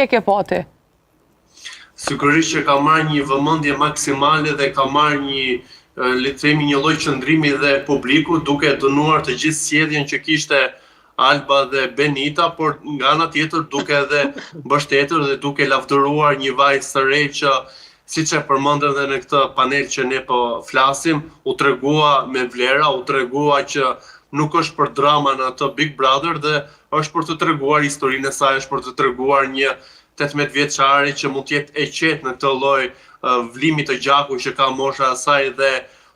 e ke pati? Sigurisht që ka marrë një vëmendje maksimale dhe ka marrë një lloj qëndrimi dhe publiku, duke dënuar të gjithë sjelljen që kishte Alba dhe Benita, por nga ana tjetër duke edhe mbështetur dhe duke lavdëruar një vajzë së re që, siç e përmendën edhe në këtë panel që ne po flasim, u tregua me vlera, u tregua që nuk është për drama në atë Big Brother dhe është për të treguar historinë e saj, është për të treguar një 18 vjeçare që mund të jetë e qetë në këtë lloj vlimi të gjakut që ka mosha e saj dhe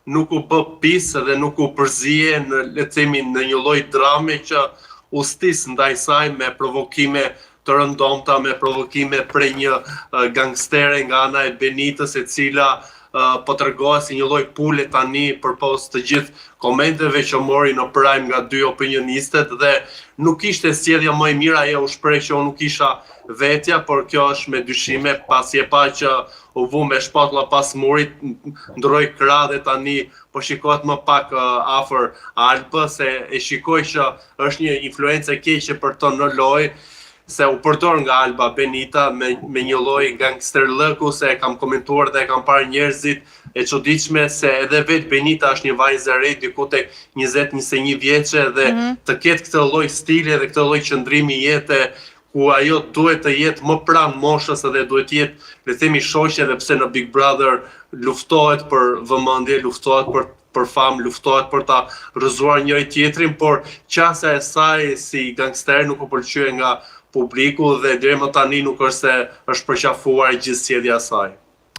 nuk u bë pis dhe nuk u përzije në, le të themi, në një lloj drame që u stis ndaj saj me provokime të rëndomta, me provokime prej një gangstere nga ana e Benitës, e cila po tregohet si një lloj pule tani përpos të gjithë komenteve që mori në Prime nga dy opinionistet dhe nuk ishte sjellja më e mirë, ajo u shpreh që unë nuk isha vetja, por kjo është me dyshime pasi e pa që u vu me shpatulla pas murit, ndroi krah dhe tani po shikohet më pak afër Albës, se e shikoj që është një influencë e keqe për të në lojë, se u përdor nga Alba Benita me një lloj gangsterlëku, se kam komentuar dhe kam parë njerëzit e çuditshme se edhe vet Benita është një vajzë e re, diku tek 20-21 vjeçe dhe të ketë këtë lloj stili dhe këtë lloj qëndrimi jete ku ajo duhet të jetë më pranë moshës dhe duhet të jetë, le të themi, shoqe, edhe pse në Big Brother luftohet për vëmendje, luftohet për famë, luftohet për ta rrëzuar njëri tjetrin, por qasja e saj si gangster nuk u pëlqye nga publiku dhe deri më tani nuk është se është përqafuar gjithë sjellja e saj.